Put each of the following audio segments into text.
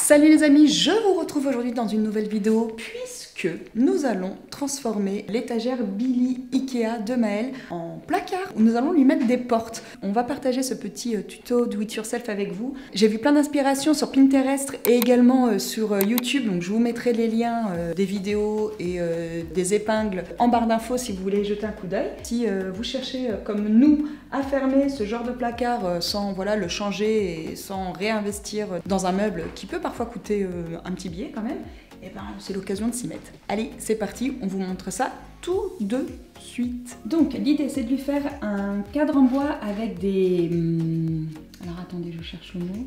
Salut les amis, je vous retrouve aujourd'hui dans une nouvelle vidéo puisque nous allons transformer l'étagère Billy Ikea de Maëlle en placard où nous allons lui mettre des portes. On va partager ce petit tuto do it yourself avec vous. J'ai vu plein d'inspirations sur Pinterest et également sur YouTube, donc je vous mettrai les liens des vidéos et des épingles en barre d'infos si vous voulez jeter un coup d'œil. Si vous cherchez comme nous à fermer ce genre de placard sans le changer et sans réinvestir dans un meuble qui peut parfois coûter un petit billet quand même, et ben c'est l'occasion de s'y mettre. Allez, c'est parti, on vous montre ça tout de suite. Donc l'idée c'est de lui faire un cadre en bois avec des... Alors attendez, je cherche le mot.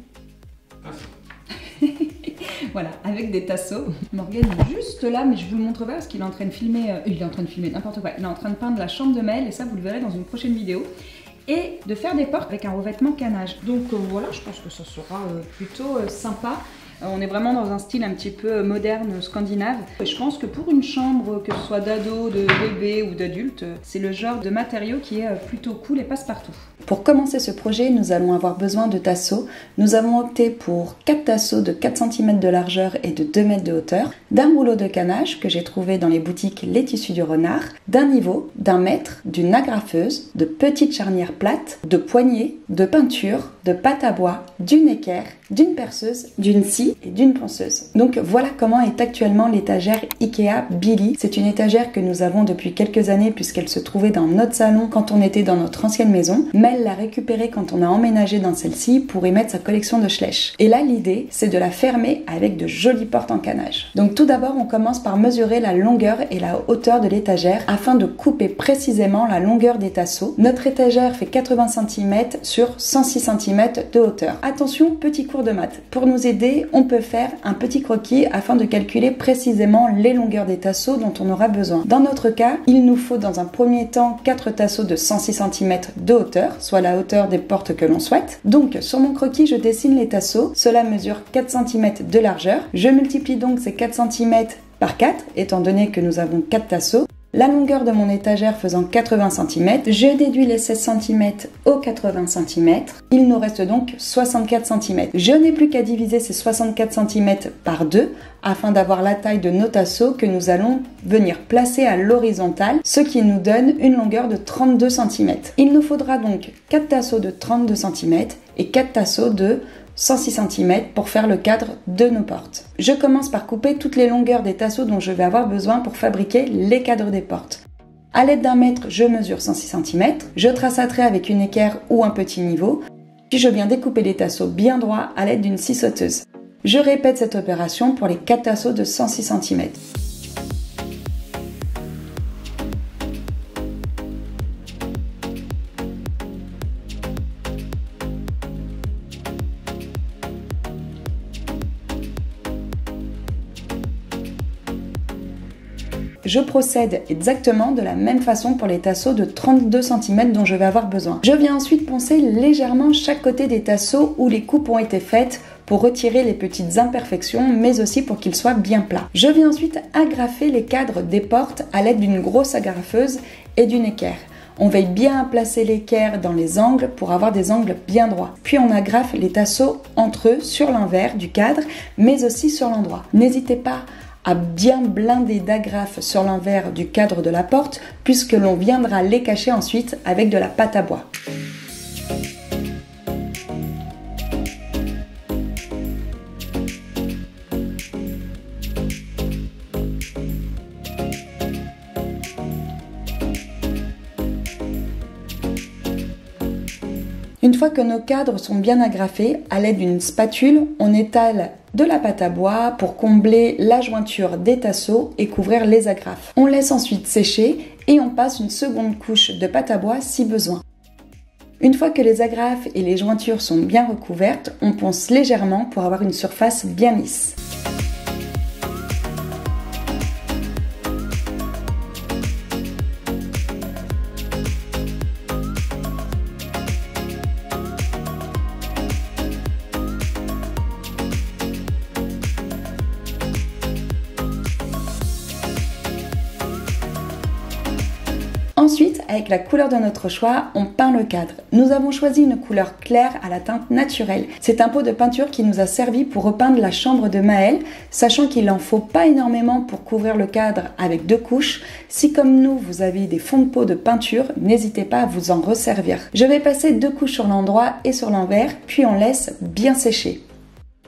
Voilà, avec des tasseaux. Morgane est juste là, mais je vous le montre pas parce qu'il est en train de filmer... il est en train de filmer n'importe quoi. Il est en train de peindre la chambre de Maëlle et ça vous le verrez dans une prochaine vidéo. Et de faire des portes avec un revêtement canage. Donc voilà, je pense que ça sera plutôt sympa. On est vraiment dans un style un petit peu moderne, scandinave. Et je pense que pour une chambre, que ce soit d'ado, de bébé ou d'adulte, c'est le genre de matériau qui est plutôt cool et passe-partout. Pour commencer ce projet, nous allons avoir besoin de tasseaux. Nous avons opté pour 4 tasseaux de 4 cm de largeur et de 2 mètres de hauteur, d'un rouleau de canage que j'ai trouvé dans les boutiques Les Tissus du Renard, d'un niveau, d'un mètre, d'une agrafeuse, de petites charnières plates, de poignées, de peinture, de pâte à bois, d'une équerre, d'une perceuse, d'une scie et d'une ponceuse. Donc voilà comment est actuellement l'étagère Ikea Billy. C'est une étagère que nous avons depuis quelques années puisqu'elle se trouvait dans notre salon quand on était dans notre ancienne maison. Mel l'a récupérée quand on a emménagé dans celle-ci pour y mettre sa collection de Schleich. Et là l'idée c'est de la fermer avec de jolies portes en canage. Donc tout d'abord on commence par mesurer la longueur et la hauteur de l'étagère afin de couper précisément la longueur des tasseaux. Notre étagère fait 80 cm sur 106 cm de hauteur. Attention, petit cours de maths. Pour nous aider, on peut faire un petit croquis afin de calculer précisément les longueurs des tasseaux dont on aura besoin. Dans notre cas, il nous faut dans un premier temps 4 tasseaux de 106 cm de hauteur, soit la hauteur des portes que l'on souhaite. Donc sur mon croquis, je dessine les tasseaux. Cela mesure 4 cm de largeur. Je multiplie donc ces 4 cm par 4, étant donné que nous avons 4 tasseaux. La longueur de mon étagère faisant 80 cm, je déduis les 16 cm aux 80 cm. Il nous reste donc 64 cm. Je n'ai plus qu'à diviser ces 64 cm par 2 afin d'avoir la taille de nos tasseaux que nous allons venir placer à l'horizontale, ce qui nous donne une longueur de 32 cm. Il nous faudra donc 4 tasseaux de 32 cm et 4 tasseaux de 106 cm pour faire le cadre de nos portes. Je commence par couper toutes les longueurs des tasseaux dont je vais avoir besoin pour fabriquer les cadres des portes. À l'aide d'un mètre, je mesure 106 cm, je trace un trait avec une équerre ou un petit niveau, puis je viens découper les tasseaux bien droits à l'aide d'une scie sauteuse. Je répète cette opération pour les 4 tasseaux de 106 cm. Je procède exactement de la même façon pour les tasseaux de 32 cm dont je vais avoir besoin. Je viens ensuite poncer légèrement chaque côté des tasseaux où les coupes ont été faites pour retirer les petites imperfections, mais aussi pour qu'ils soient bien plats. Je viens ensuite agrafer les cadres des portes à l'aide d'une grosse agrafeuse et d'une équerre. On veille bien à placer l'équerre dans les angles pour avoir des angles bien droits. Puis on agrafe les tasseaux entre eux sur l'envers du cadre, mais aussi sur l'endroit. N'hésitez pas à bien blinder d'agrafes sur l'envers du cadre de la porte puisque l'on viendra les cacher ensuite avec de la pâte à bois. Une fois que nos cadres sont bien agrafés, à l'aide d'une spatule, on étale de la pâte à bois pour combler la jointure des tasseaux et couvrir les agrafes. On laisse ensuite sécher et on passe une seconde couche de pâte à bois si besoin. Une fois que les agrafes et les jointures sont bien recouvertes, on ponce légèrement pour avoir une surface bien lisse. Ensuite, avec la couleur de notre choix, on peint le cadre. Nous avons choisi une couleur claire à la teinte naturelle. C'est un pot de peinture qui nous a servi pour repeindre la chambre de Maëlle, sachant qu'il n'en faut pas énormément pour couvrir le cadre avec 2 couches. Si comme nous, vous avez des fonds de pot de peinture, n'hésitez pas à vous en resservir. Je vais passer 2 couches sur l'endroit et sur l'envers, puis on laisse bien sécher.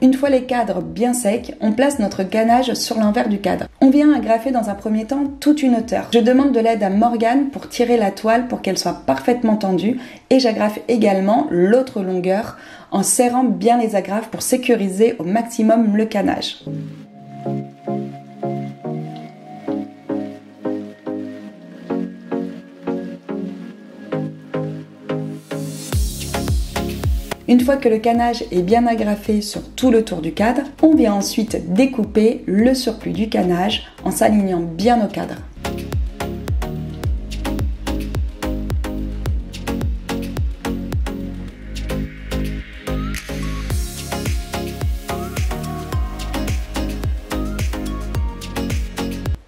Une fois les cadres bien secs, on place notre ganache sur l'envers du cadre. On vient agrafer dans un premier temps toute une hauteur. Je demande de l'aide à Morgane pour tirer la toile pour qu'elle soit parfaitement tendue et j'agrafe également l'autre longueur en serrant bien les agrafes pour sécuriser au maximum le canage. Une fois que le canage est bien agrafé sur tout le tour du cadre, on vient ensuite découper le surplus du canage en s'alignant bien au cadre.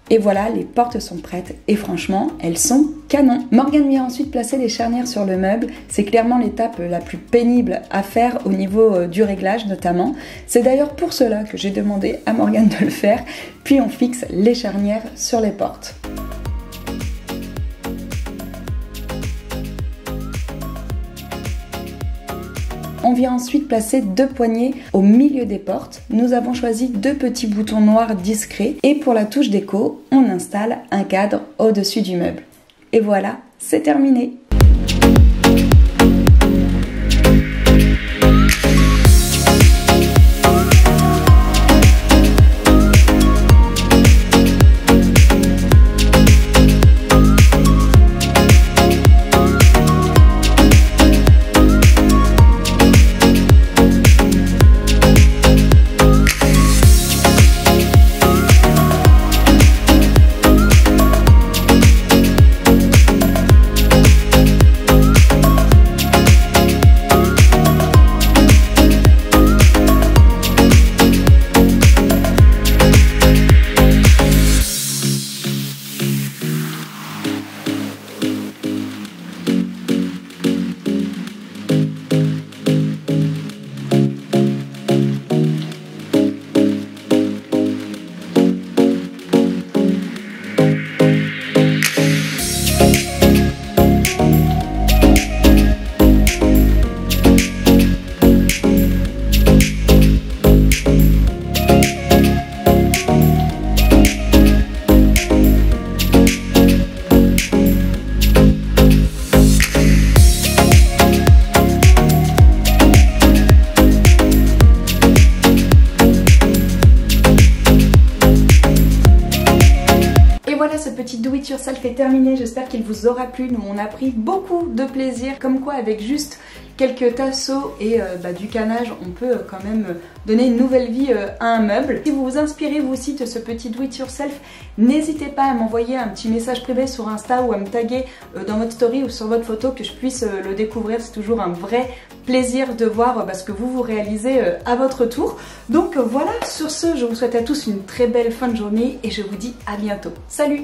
Et voilà, les portes sont prêtes et franchement, elles sont canon. Morgane vient ensuite placer les charnières sur le meuble. C'est clairement l'étape la plus pénible à faire au niveau du réglage notamment. C'est d'ailleurs pour cela que j'ai demandé à Morgane de le faire. Puis on fixe les charnières sur les portes. On vient ensuite placer 2 poignées au milieu des portes. Nous avons choisi 2 petits boutons noirs discrets et pour la touche déco, on installe un cadre au-dessus du meuble. Et voilà, c'est terminé! Ce petit do it yourself est terminé, j'espère qu'il vous aura plu. Nous on a pris beaucoup de plaisir, comme quoi avec juste quelques tasseaux et du canage on peut quand même donner une nouvelle vie à un meuble. Si vous vous inspirez vous aussi de ce petit do it yourself, n'hésitez pas à m'envoyer un petit message privé sur Insta ou à me taguer dans votre story ou sur votre photo que je puisse le découvrir. C'est toujours un vrai plaisir de voir ce que vous réalisez à votre tour. Donc voilà, sur ce je vous souhaite à tous une très belle fin de journée et je vous dis à bientôt. Salut!